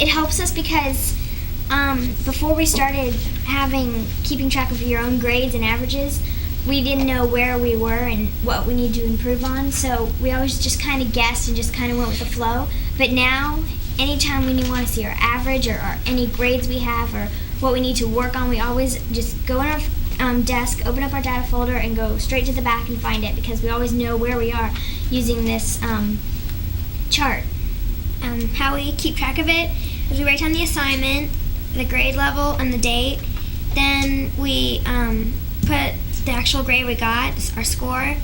it helps us because before we started keeping track of your own grades and averages, we didn't know where we were and what we need to improve on, so we always just kind of guessed and just kind of went with the flow. But now, anytime we want to see our average or any grades we have or what we need to work on, we always just go in our desk, open up our data folder, and go straight to the back and find it, because we always know where we are using this chart. How we keep track of it is we write down the assignment, the grade level, and the date. Then we put the actual grade we got, our score,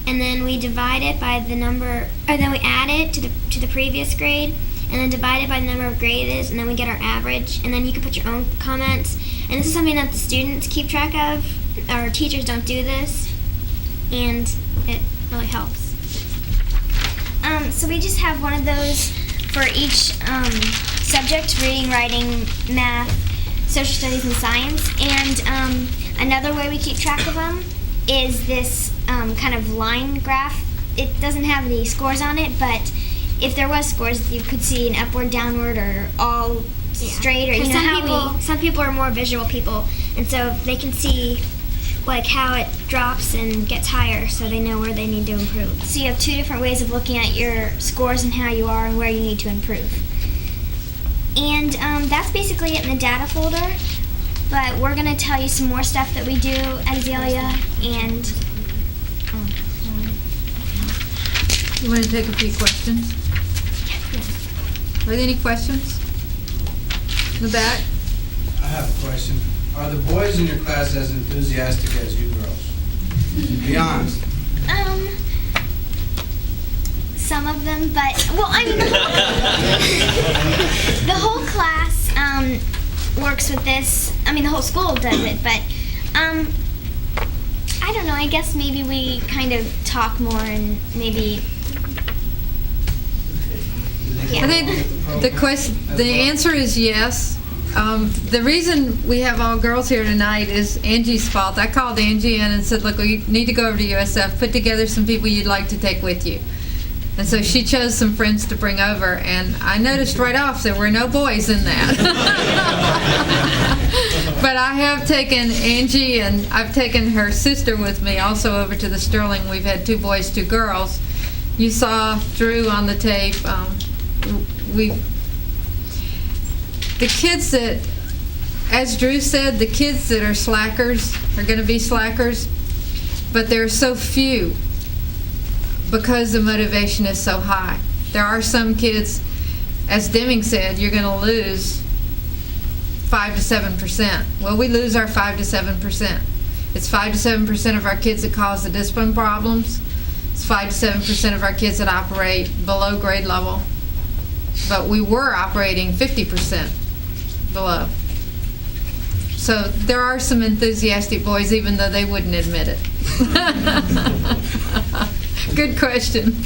and then we divide it by the number, or then we add it to the previous grade, and then divide it by the number of grades, and then we get our average, and then you can put your own comments. And this is something that the students keep track of. Our teachers don't do this, and it really helps. So we just have one of those for each subject: reading, writing, math, social studies, and science. And another way we keep track of them is this kind of line graph. It doesn't have any scores on it, but if there was scores, you could see an upward, downward, or all straight. Or some people are more visual people, and so they can see like how it drops and gets higher, so they know where they need to improve. So you have two different ways of looking at your scores and how you are and where you need to improve. And that's basically it in the data folder. But we're going to tell you some more stuff that we do at Azalea, and you want to take a few questions? Yeah. Are there any questions? In the back? I have a question. Are the boys in your class as enthusiastic as you girls? Be honest. Some of them, but, well, I mean, the whole class works with this. I mean, the whole school does it, but I don't know. I guess maybe we kind of talk more and maybe. Yeah. I think the answer is yes. The reason we have all girls here tonight is Angie's fault. I called Angie in and said, look, we need to go over to USF, put together some people you'd like to take with you. And so she chose some friends to bring over, and I noticed right off there were no boys in that. But I have taken Angie, and I've taken her sister with me also over to the Sterling. We've had 2 boys, 2 girls. You saw Drew on the tape. The kids that, as Drew said, the kids that are slackers are going to be slackers, but there are so few because the motivation is so high. There are some kids, as Deming said, you're going to lose 5 to 7%. Well, we lose our 5 to 7%. It's 5 to 7% of our kids that cause the discipline problems. It's 5 to 7% of our kids that operate below grade level. But we were operating 50% below. So there are some enthusiastic boys, even though they wouldn't admit it. Good question.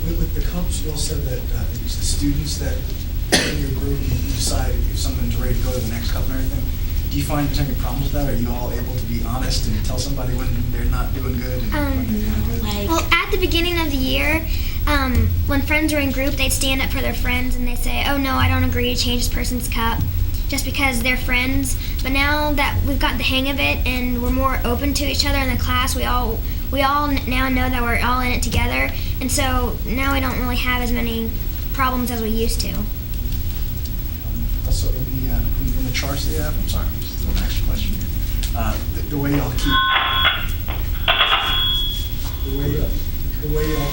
With the Cubs, you all said that it's the students that in your group you decide if someone's ready to go to the next cup and everything. Do you find there's any problems with that? Are you all able to be honest and tell somebody when they're not doing good and when they're doing good? Well, at the beginning of the year, when friends are in group, they'd stand up for their friends and they say, oh no, I don't agree to change this person's cup, just because they're friends. But now that we've got the hang of it and we're more open to each other in the class, we all now know that we're all in it together, and so now we don't really have as many problems as we used to. Also, in the charts that you have, I'm sorry, just an extra question here. The way y'all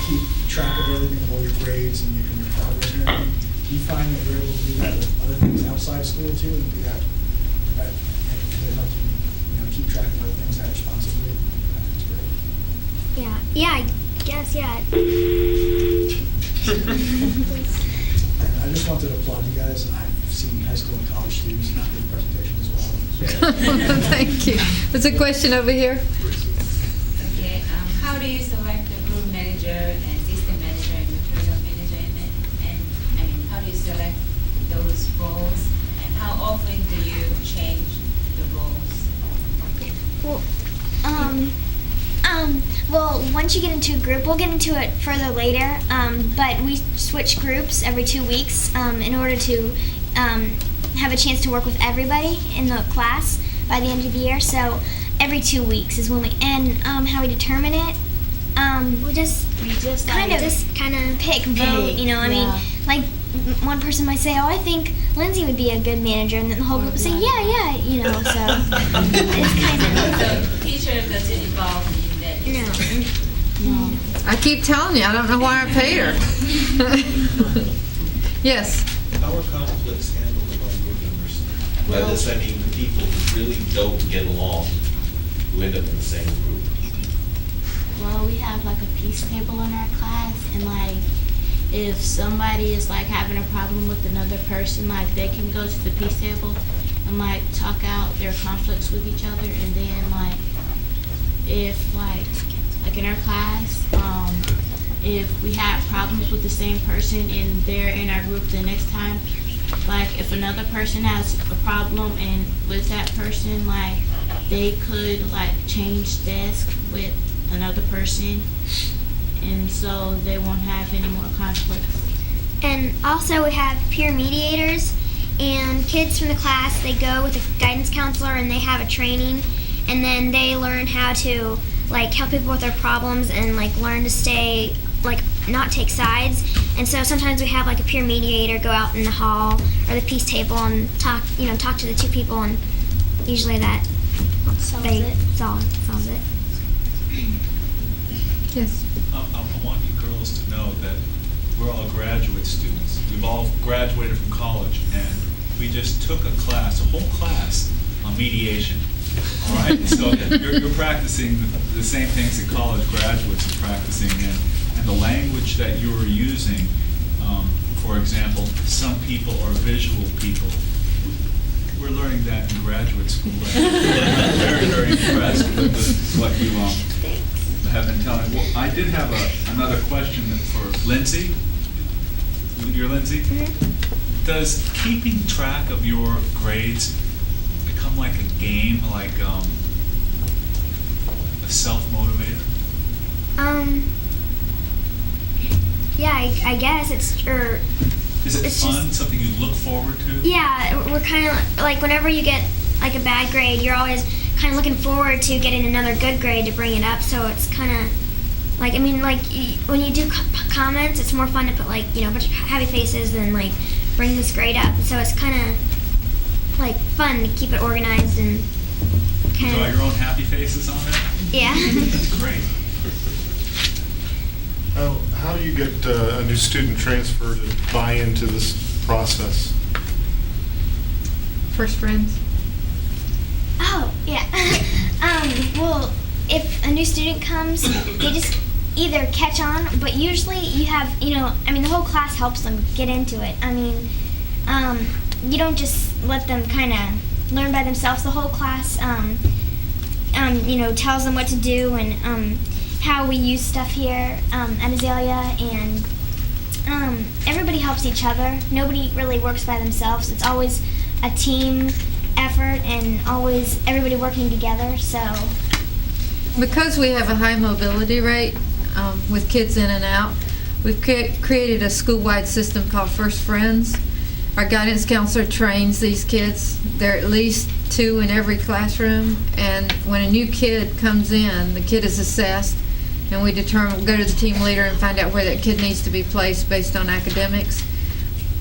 keep track of everything, of all your grades and your progress and everything, do you find that you're able to do that with other things outside school too, and do that and help you keep track of other things that responsibly? That's great. Yeah, I guess, yeah. And I just wanted to applaud you guys. I've seen high school and college students not do presentations as well. Thank you. There's a question over here. Okay, how do you select the group manager and system manager and material manager, and I mean, how do you select those roles, and how often do you change the roles? Well, Well, once you get into a group, we'll get into it further later, but we switch groups every 2 weeks in order to have a chance to work with everybody in the class by the end of the year. So every 2 weeks is when we, and how we determine it, we just kind of pick, vote, you know, I mean, like one person might say, oh, I think Lindsay would be a good manager, and then the whole group would say, yeah, you know, so it's kind of... So teacher doesn't involve in that? No. I keep telling you, I don't know why I paid her. Yes. How are conflicts handled among group members? By this, I mean the people who really don't get along, who end up in the same group. Well, we have like a peace table in our class, and like if somebody is like having a problem with another person, like they can go to the peace table and like talk out their conflicts with each other, and then like if like in our class, if we have problems with the same person and they're in our group the next time, like if another person has a problem and with that person, like they could like change desk with another person, and so they won't have any more conflicts. And also we have peer mediators, and kids from the class, they go with a guidance counselor and they have a training, and then they learn how to like help people with their problems and like learn to stay, like not take sides. And so sometimes we have like a peer mediator go out in the hall or the peace table and talk to the two people, and usually that solves it. Yes. I want you girls to know that we're all graduate students. We've all graduated from college, and we just took a whole class on mediation. All right, so you're practicing the same things that college graduates are practicing, and the language that you are using. For example, some people are visual people. We're learning that in graduate school. I'm very, very impressed with what you have been telling. Well, I did have another question for Lindsay. You're Lindsay? Mm-hmm. Does keeping track of your grades become like a game, like a self-motivator? Yeah, I guess it's Is it it's fun? just- Something you look forward to? yeah, we're kind of like whenever you get like a bad grade, you're always kind of looking forward to getting another good grade to bring it up. So it's kind of like, I mean, like when you do comments, it's more fun to put like, you know, a bunch of happy faces and like bring this grade up. So it's kind of like fun to keep it organized and kind Draw of, your own happy faces on it? yeah. That's great. How do you get a new student transfer to buy into this process? First friends. Oh, yeah. Well, if a new student comes, they just either catch on, but usually you have, you know, I mean, the whole class helps them get into it. I mean, you don't just let them kind of learn by themselves. The whole class, you know, tells them what to do and how we use stuff here at Azalea, and everybody helps each other. Nobody really works by themselves. It's always a team effort and always everybody working together. So Because we have a high mobility rate with kids in and out, we've created a school-wide system called First Friends. Our guidance counselor trains these kids. There are at least 2 in every classroom, and when a new kid comes in, the kid is assessed, and we go to the team leader and find out where that kid needs to be placed based on academics.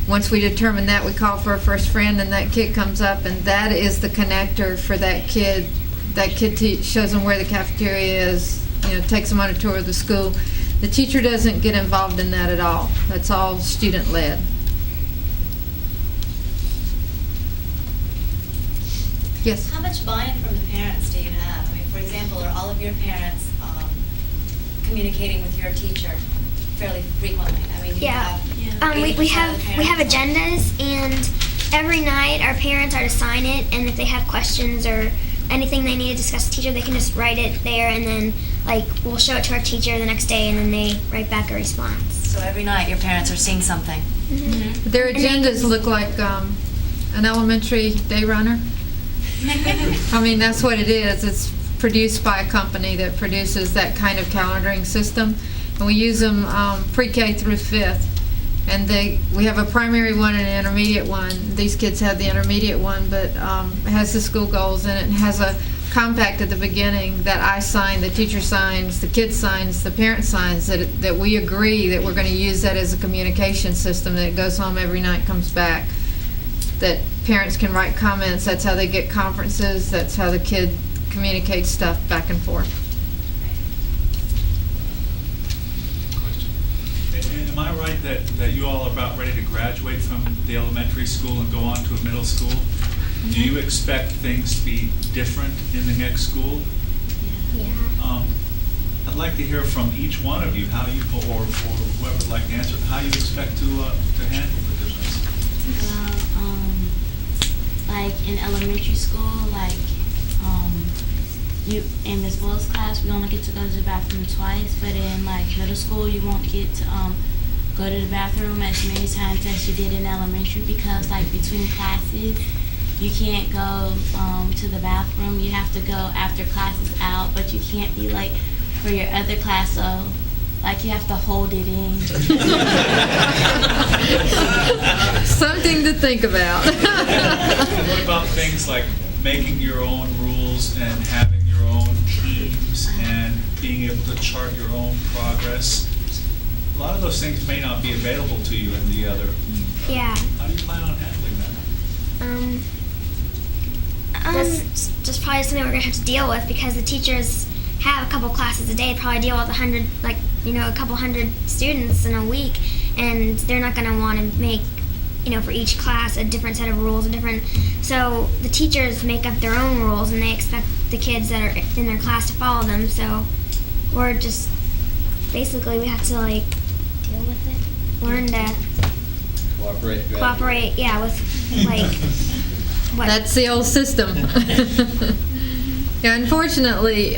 Once we determine that, we call for a first friend, and that kid comes up, and that is the connector for that kid. That kid shows them where the cafeteria is, you know, takes them on a tour of the school. The teacher doesn't get involved in that at all. That's all student-led. Yes? How much buy-in from the parents do you have? I mean, for example, are all of your parents communicating with your teacher fairly frequently? I mean, do you yeah, have we 80% have of the we have parents? agendas, and every night our parents are to sign it. And if they have questions or anything they need to discuss with the teacher, they can just write it there, and then like we'll show it to our teacher the next day, and then they write back a response. So every night your parents are seeing something. Mm-hmm. Their agendas look like an elementary day runner. I mean, that's what it is. It's produced by a company that produces that kind of calendaring system. And we use them pre-K through 5th. And we have a primary one and an intermediate one. These kids have the intermediate one, but it has the school goals in it and has a compact at the beginning that I sign, the teacher signs, the kid signs, the parent signs, that we agree that we're going to use that as a communication system, that goes home every night, comes back, that parents can write comments. That's how they get conferences. That's how the kid communicates stuff back and forth. Am I right that you all are about ready to graduate from the elementary school and go on to a middle school? Do you expect things to be different in the next school? Yeah. I'd like to hear from each one of you how you, or whoever would like to answer, how you expect to handle the difference. Well, like in elementary school, like you in Ms. Will's class, we only get to go to the bathroom twice, but in like middle school, you won't get to go to the bathroom as many times as you did in elementary, because like between classes, you can't go to the bathroom. You have to go after class is out, but you can't be late for your other class, so like you have to hold it in. Something to think about. And what about things like making your own rules and having your own teams and being able to chart your own progress? A lot of those things may not be available to you in the other. Yeah. How do you plan on handling that? That's just probably something we're gonna have to deal with, because the teachers have a couple classes a day. They probably deal with a couple hundred students in a week, and they're not gonna want to make, for each class a different set of rules, so the teachers make up their own rules, and they expect the kids that are in their class to follow them. So we're just basically, we have to deal with it, learn to cooperate, with That's the old system. Yeah, unfortunately,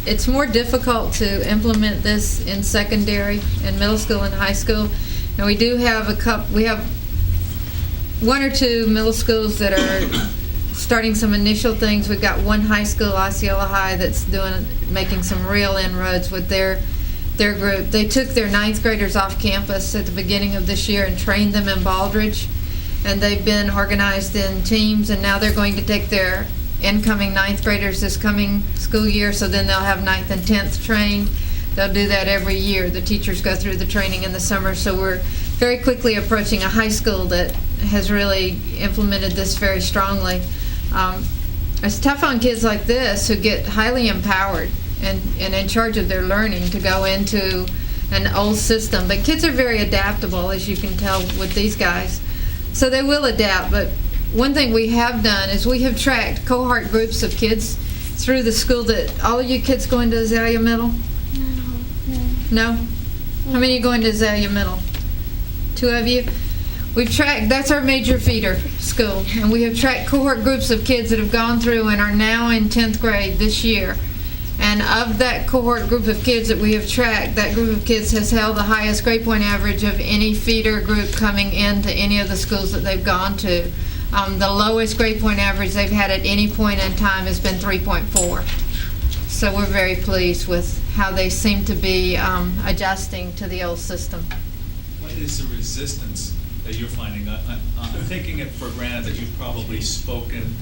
it's more difficult to implement this in secondary, in middle school and high school. And we do have we have one or two middle schools that are starting some initial things. We've got one high school, Osceola High, that's making some real inroads with their group. They took their 9th graders off campus at the beginning of this year and trained them in Baldridge. And they've been organized in teams, and now they're going to take their incoming 9th graders this coming school year, so then they'll have 9th and 10th trained. They'll do that every year. The teachers go through the training in the summer, so we're very quickly approaching a high school that has really implemented this very strongly. It's tough on kids like this who get highly empowered and in charge of their learning to go into an old system, but kids are very adaptable, as you can tell with these guys. So they will adapt, but one thing we have done is we have tracked cohort groups of kids through the school. That all of you kids go into Azalea Middle? No? How many are going to Azalea Middle? 2 of you? We've tracked, that's our major feeder school, and we have tracked cohort groups of kids that have gone through and are now in 10th grade this year. And of that cohort group of kids that we have tracked, that group of kids has held the highest grade point average of any feeder group coming into any of the schools that they've gone to. The lowest grade point average they've had at any point in time has been 3.4. So we're very pleased with how they seem to be adjusting to the old system. What is the resistance that you're finding? I'm taking it for granted that you've probably spoken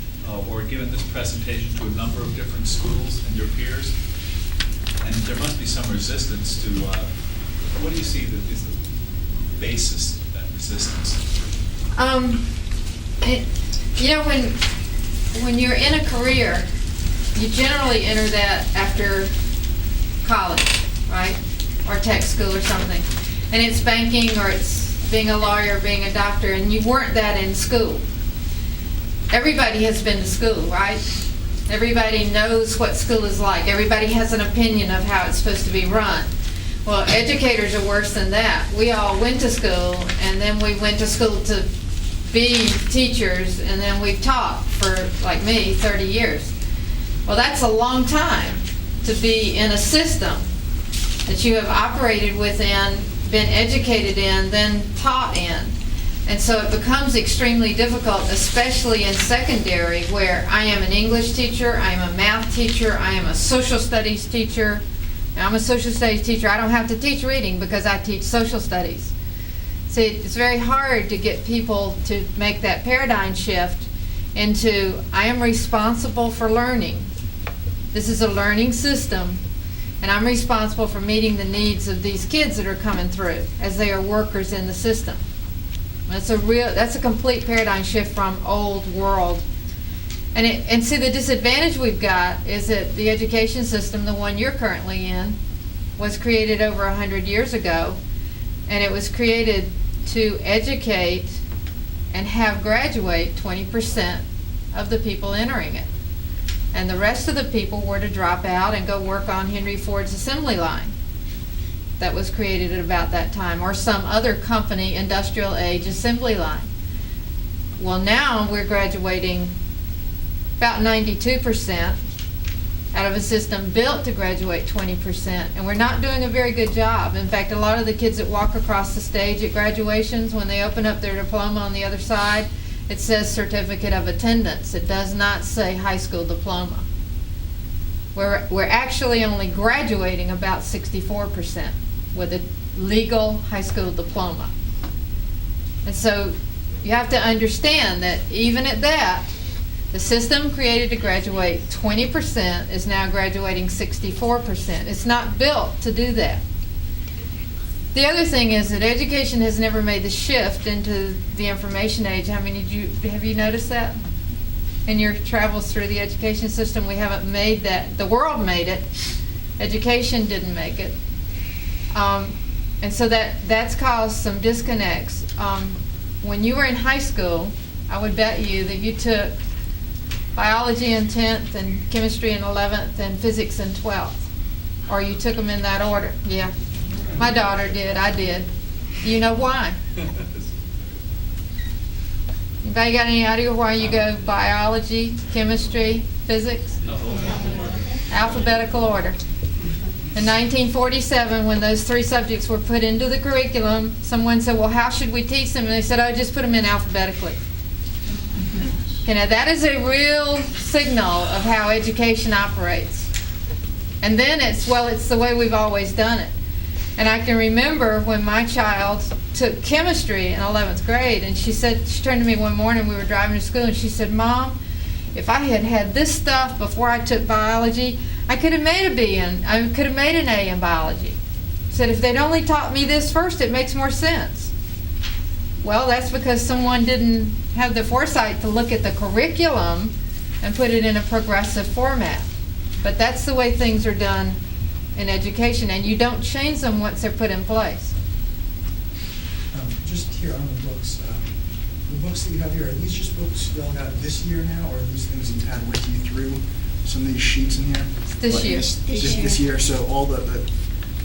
or given this presentation to a number of different schools and your peers, and there must be some resistance to, what do you see that is the basis of that resistance? When you're in a career, you generally enter that after college, right? Or tech school or something. And it's banking, or it's being a lawyer, being a doctor, and you weren't that in school. Everybody has been to school, right? Everybody knows what school is like. Everybody has an opinion of how it's supposed to be run. Well, educators are worse than that. We all went to school, and then we went to school to be teachers, and then we've taught for, like me, 30 years. Well, that's a long time to be in a system that you have operated within, been educated in, then taught in. And so it becomes extremely difficult, especially in secondary, where I am an English teacher, I am a math teacher, I am a social studies teacher. And I'm a social studies teacher. I don't have to teach reading because I teach social studies. See, it's very hard to get people to make that paradigm shift into, I am responsible for learning. This is a learning system, and I'm responsible for meeting the needs of these kids that are coming through as they are workers in the system. That's a complete paradigm shift from old world. And see, the disadvantage we've got is that the education system, the one you're currently in, was created over 100 years ago, and it was created to educate and have graduate 20% of the people entering it. And the rest of the people were to drop out and go work on Henry Ford's assembly line that was created at about that time, or some other company industrial age assembly line. Well, now we're graduating about 92% out of a system built to graduate 20%, and we're not doing a very good job. In fact, a lot of the kids that walk across the stage at graduations, when they open up their diploma on the other side, it says certificate of attendance. It does not say high school diploma. We're actually only graduating about 64% with a legal high school diploma. And so you have to understand that even at that, the system created to graduate 20% is now graduating 64%. It's not built to do that. The other thing is that education has never made the shift into the information age. Have you noticed that? In your travels through the education system, we haven't made that. The world made it. Education didn't make it. And so that's caused some disconnects. When you were in high school, I would bet you that you took biology in 10th and chemistry in 11th and physics in 12th. Or you took them in that order. Yeah. My daughter did. I did. You know why? Anybody got any idea why you go biology, chemistry, physics? Alphabetical order. In 1947, when those three subjects were put into the curriculum, someone said, well, how should we teach them? And they said, oh, just put them in alphabetically. Okay, now that is a real signal of how education operates. And then it's the way we've always done it. And I can remember when my child took chemistry in 11th grade, and she turned to me one morning, we were driving to school, and she said, Mom, if I had had this stuff before I took biology, I could have made I could have made an A in biology. She said, if they'd only taught me this first, it makes more sense. Well, that's because someone didn't have the foresight to look at the curriculum and put it in a progressive format. But that's the way things are done in education, and you don't change them once they're put in place. Just here on the books that you have here, are these just books you all got this year now, or are these things that you've had with you through some of these sheets in here? This year. This year. So all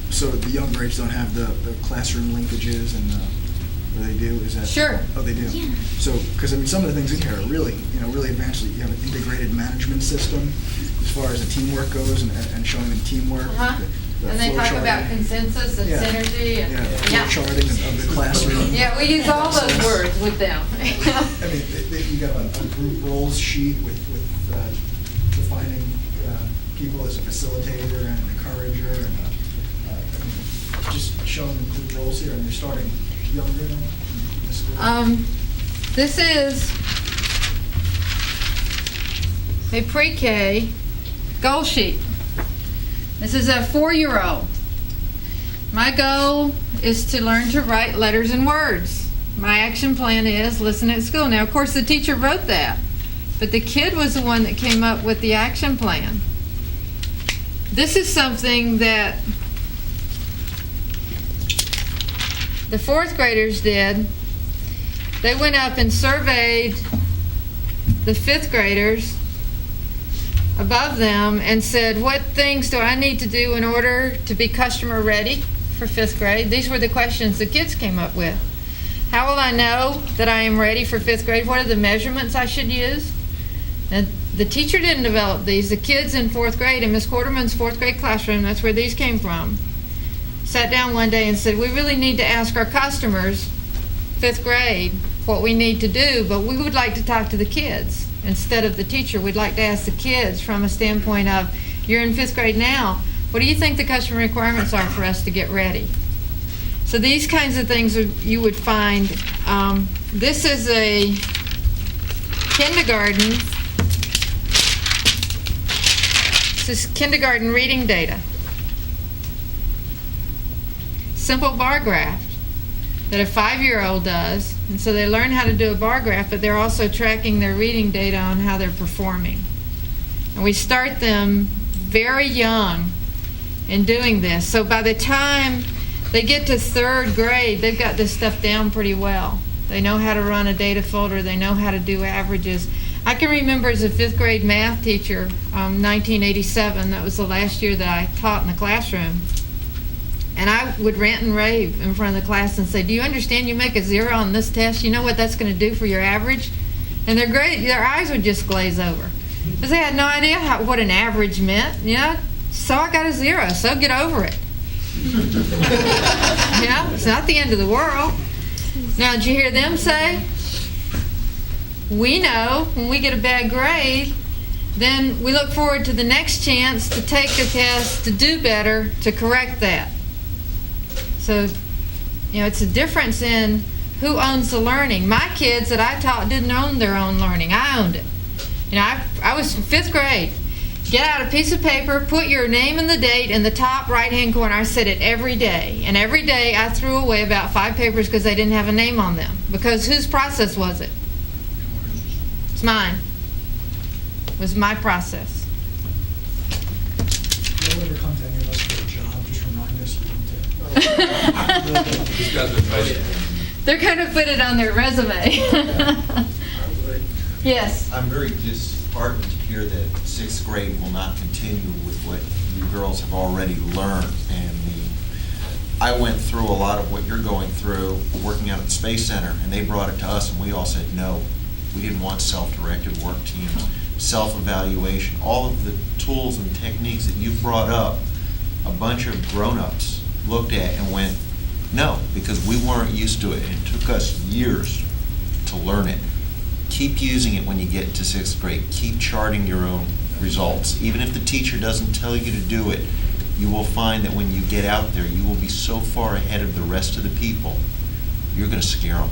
so the young grades don't have the classroom linkages and or they do? Is that sure? Oh, they do. Yeah. So, because I mean, some of the things in here are really, really advanced. You have an integrated management system as far as the teamwork goes, and showing them teamwork. And they talk about consensus and synergy and flow charting of the classroom. Yeah, we use all those words with them. I mean, you got a group roles sheet with defining people as a facilitator and an encourager, and just showing them group roles here, and they're starting younger than in school. This is a pre-K goal sheet. This is a 4-year-old. My goal is to learn to write letters and words. My action plan is listen at school. Now, of course, the teacher wrote that, but the kid was the one that came up with the action plan. This is something that the 4th graders did. They went up and surveyed the 5th graders above them and said, what things do I need to do in order to be customer ready for 5th grade? These were the questions the kids came up with. How will I know that I am ready for 5th grade? What are the measurements I should use? And the teacher didn't develop these. The kids in 4th grade, in Miss Quarterman's 4th grade classroom, that's where these came from, sat down one day and said, we really need to ask our customers, 5th grade, what we need to do, but we would like to talk to the kids instead of the teacher. We'd like to ask the kids from a standpoint of, you're in 5th grade now, what do you think the customer requirements are for us to get ready? So these kinds of things you would find. This is a kindergarten. This is kindergarten reading data. Simple bar graph that a 5-year-old does. And so they learn how to do a bar graph, but they're also tracking their reading data on how they're performing. And we start them very young in doing this. So by the time they get to 3rd grade, they've got this stuff down pretty well. They know how to run a data folder. They know how to do averages. I can remember as a 5th grade math teacher, 1987, that was the last year that I taught in the classroom. And I would rant and rave in front of the class and say, do you understand you make a 0 on this test? You know what that's going to do for your average? And their eyes would just glaze over. Because they had no idea what an average meant. So I got a 0, so get over it. It's not the end of the world. Now, did you hear them say? We know when we get a bad grade, then we look forward to the next chance to take the test, to do better, to correct that. So, it's a difference in who owns the learning. My kids that I taught didn't own their own learning. I owned it. I was in 5th grade. Get out a piece of paper, put your name and the date in the top right-hand corner. I said it every day. And every day I threw away about 5 papers because they didn't have a name on them. Because whose process was it? It's mine. It was my process. If you'll ever come to any of us for a job, just remind us you want to. He's got the budget. They're going to put it on their resume. Yes. I'm very disheartened to hear that 6th grade will not continue with what you girls have already learned. And I went through a lot of what you're going through working out at the Space Center, and they brought it to us, and we all said no. We didn't want self-directed work teams, self-evaluation, all of the tools and techniques that you've brought up. A bunch of grown-ups looked at and went, no, because we weren't used to it. It took us years to learn it. Keep using it when you get to 6th grade. Keep charting your own results. Even if the teacher doesn't tell you to do it, you will find that when you get out there, you will be so far ahead of the rest of the people, you're going to scare them.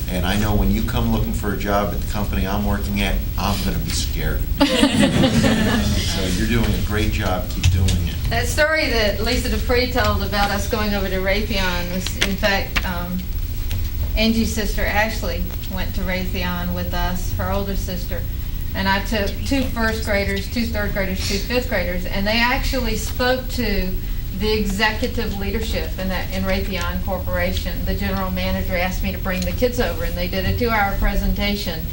And I know when you come looking for a job at the company I'm working at, I'm going to be scared. So you're doing a great job. Keep doing it. That story that Lisa Dupree told about us going over to Raytheon was, in fact, Angie's sister Ashley went to Raytheon with us, her older sister. And I took 2 1st graders, 2 3rd graders, 2 5th graders, and they actually spoke to the executive leadership in Raytheon Corporation. The general manager asked me to bring the kids over, and they did a 2-hour presentation.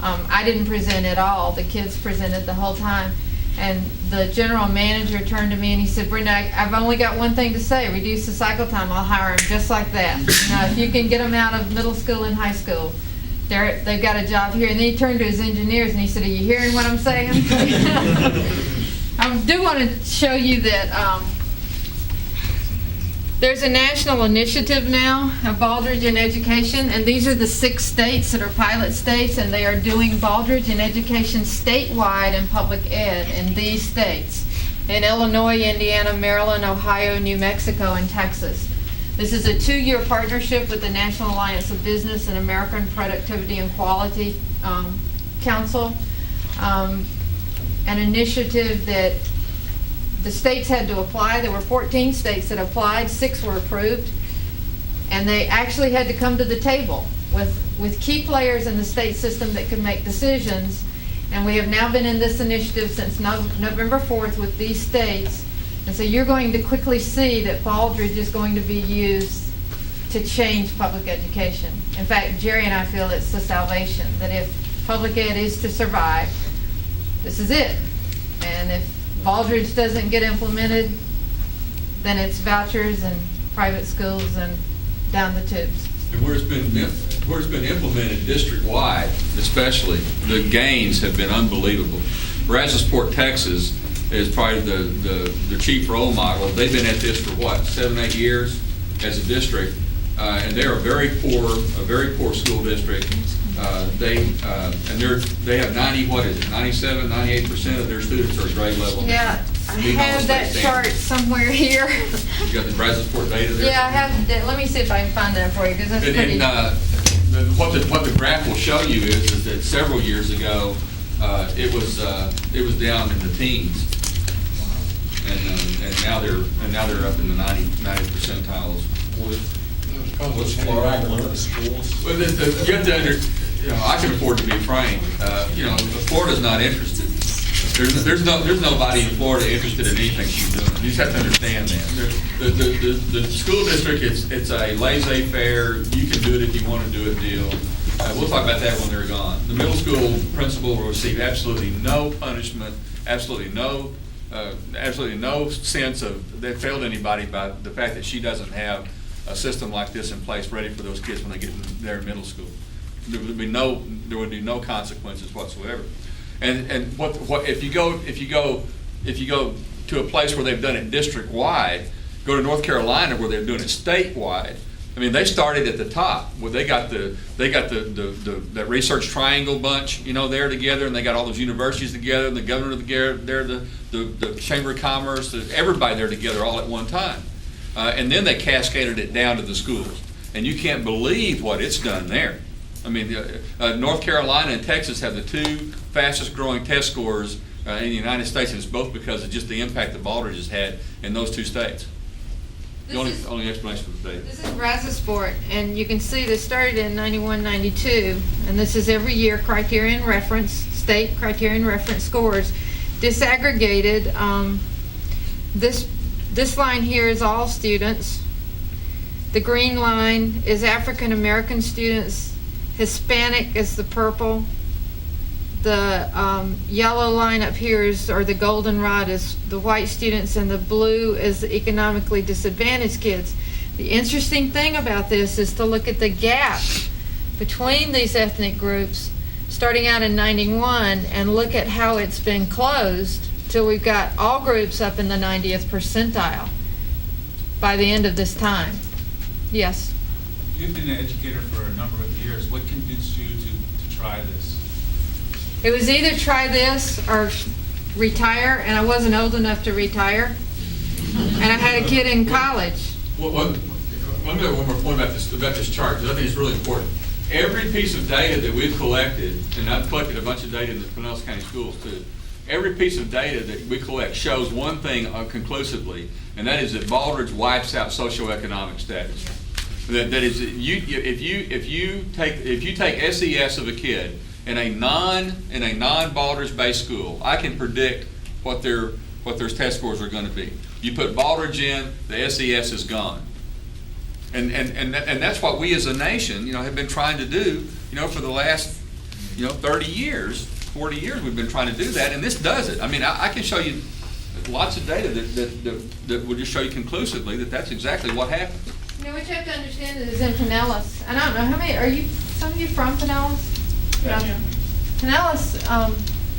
I didn't present at all. The kids presented the whole time. And the general manager turned to me and he said, Brenda, I've only got one thing to say. Reduce the cycle time. I'll hire them just like that. If you can get them out of middle school and high school, they've got a job here. And then he turned to his engineers and he said, are you hearing what I'm saying? I do want to show you that there's a national initiative now of Baldrige in education, and these are the 6 states that are pilot states, and they are doing Baldrige in education statewide in public ed in these states: in Illinois, Indiana, Maryland, Ohio, New Mexico, and Texas. This is a 2-year partnership with the National Alliance of Business and American Productivity and Quality Council, an initiative that the states had to apply. There were 14 states that applied, 6 were approved, and they actually had to come to the table with key players in the state system that could make decisions. And we have now been in this initiative since November 4th with these states. And so you're going to quickly see that Baldrige is going to be used to change public education. In fact, Jerry and I feel it's the salvation, that if public ed is to survive, this is it. And if Baldrige doesn't get implemented, then it's vouchers and private schools and down the tubes. And where it's been implemented district-wide, especially, the gains have been unbelievable. Brazosport, Texas is probably the chief role model. They've been at this for what, 7, 8 years as a district. and they're a very poor school district. They have 97, 98% of their students are grade level. Yeah, I Meeting all the have state that chart standards. somewhere here. You got the Brazosport data there? Yeah, I have, let me see if I can find that for you, because that's pretty. What the graph will show you is that several years ago, it was down in the teens. And now they're up in the 90 percentiles. Was Florida one of the schools? Well, you have to I can afford to be frank. Florida's not interested. There's nobody in Florida interested in anything she's doing. You just have to understand that. The school district, it's a laissez-faire, you can do it if you want to do it deal. We'll talk about that when they're gone. The middle school principal will receive absolutely no punishment, absolutely no sense of they failed anybody by the fact that she doesn't have a system like this in place ready for those kids when they get in their middle school. There would be no consequences whatsoever. And what if you go to a place where they've done it district wide, go to North Carolina where they're doing it statewide. I mean, they started at the top. Well, they got that research triangle bunch, there together, and they got all those universities together, and the governor there, the Chamber of Commerce, everybody there together all at one time. And then they cascaded it down to the schools. And you can't believe what it's done there. I mean, North Carolina and Texas have the two fastest growing test scores in the United States, and it's both because of just the impact that Baldrige has had in those two states. The only explanation for the data. This is Brazosport, and you can see this started in 91, 92, and this is every year criterion reference, state criterion reference scores. Disaggregated, this line here is all students. The green line is African American students. Hispanic is the purple. The yellow line up here or the golden rod is the white students, and the blue is the economically disadvantaged kids. The interesting thing about this is to look at the gap between these ethnic groups starting out in 91 and look at how it's been closed till we've got all groups up in the 90th percentile by the end of this time. Yes? You've been an educator for a number of years. What convinced you to try this? It was either try this or retire, and I wasn't old enough to retire. And I had a kid in college. Let me make one more point about this chart, because I think it's really important. Every piece of data that we've collected, and I've collected a bunch of data in the Pinellas County schools too, every piece of data that we collect shows one thing conclusively, and that is that Baldrige wipes out socioeconomic status. That is, if you take SES of a kid in a non-Baldrige based school, I can predict what their test scores are going to be. You put Baldrige in, the SES is gone. And that's what we as a nation, have been trying to do, for the last, 30 years, 40 years we've been trying to do that, and this does it. I mean, I can show you lots of data that will just show you conclusively that that's exactly what happened. What you have to understand is in Pinellas, and I don't know, how many, some of you from Pinellas? Yeah. Pinellas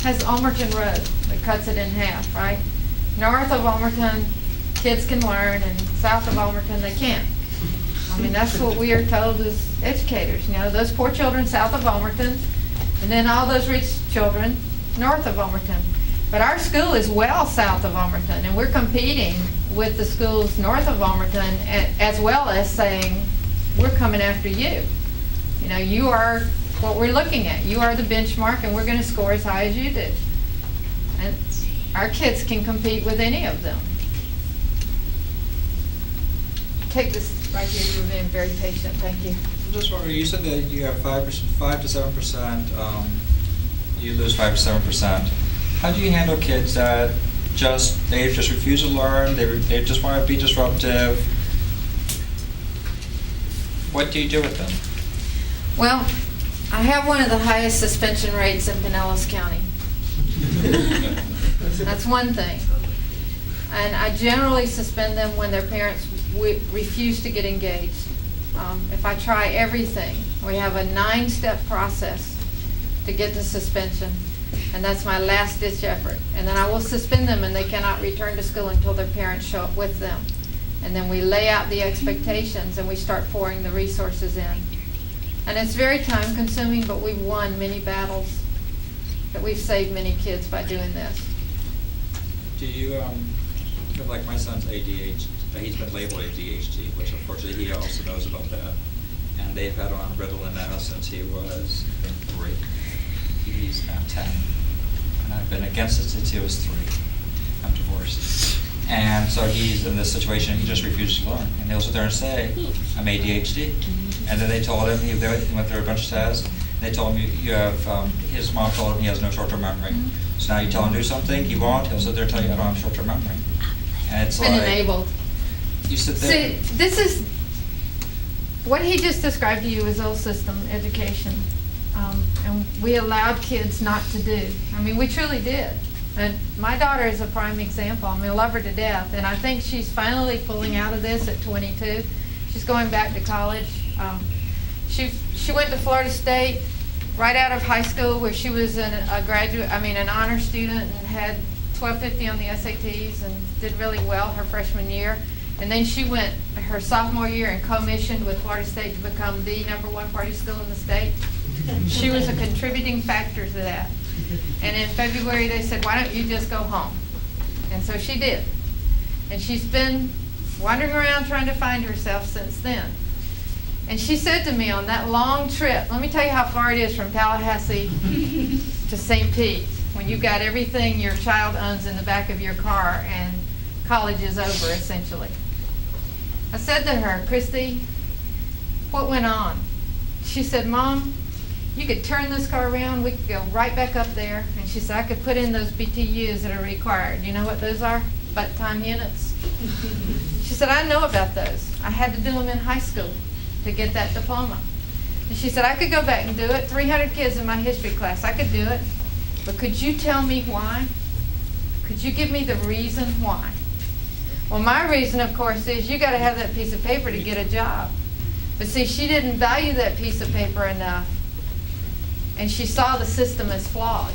has Almerton Road that cuts it in half, right? North of Almerton, kids can learn, and south of Almerton, they can't. I mean, that's what we are told as educators, those poor children south of Almerton, and then all those rich children north of Almerton. But our school is well south of Almerton, and we're competing with the schools north of Almerton, as well as saying, we're coming after you. You are what we're looking at. You are the benchmark, and we're going to score as high as you do. And our kids can compete with any of them. Take this right here. You've been very patient. Thank you. I'm just wondering, you said that you have 5 to 7%, you lose 5 to 7%. How do you handle kids that they just refuse to learn, they just want to be disruptive? What do you do with them? Well, I have one of the highest suspension rates in Pinellas County. That's one thing. And I generally suspend them when their parents refuse to get engaged. If I try everything, we have a 9-step process to get to suspension. And that's my last ditch effort. And then I will suspend them, and they cannot return to school until their parents show up with them. And then we lay out the expectations and we start pouring the resources in. And it's very time consuming, but we've won many battles, that we've saved many kids by doing this. Do you, like my son's ADHD, he's been labeled ADHD, which unfortunately he also knows about that. And they've had him on Ritalin now since he was 3. He's now 10. And I've been against it since he was 3. I'm divorced. And so he's in this situation, he just refuses to learn. And he'll sit there and say, I'm ADHD. And then they told him, he went through a bunch of tests, they told him you have, his mom told him he has no short-term memory. So now you tell him to do something, he won't, he'll sit there and tell you, I don't have short-term memory. And it's Been like, enabled. you sit there. See, this is, what he just described to you is old system education. And we allowed kids not to do. I mean, we truly did. And my daughter is a prime example. I mean, I love her to death. And I think she's finally pulling out of this at 22. She's going back to college. She went to Florida State right out of high school, where she was an honor student, and had 1250 on the SATs and did really well her freshman year. And then she went her sophomore year and commissioned with Florida State to become the #1 party school in the state. She was a contributing factor to that. And in February they said, why don't you just go home? And so she did. And she's been wandering around trying to find herself since then. And she said to me on that long trip, let me tell you how far it is from Tallahassee to St. Pete, when you've got everything your child owns in the back of your car and college is over, essentially. I said to her, Christy, what went on? She said, Mom, you could turn this car around, we could go right back up there. And she said, I could put in those BTUs that are required. You know what those are? Butt time units. She said, I know about those. I had to do them in high school to get that diploma. And she said, I could go back and do it. 300 kids in my history class, I could do it. But could you tell me why? Could you give me the reason why? Well, my reason, of course, is you got to have that piece of paper to get a job. But see, she didn't value that piece of paper enough. And she saw the system as flawed.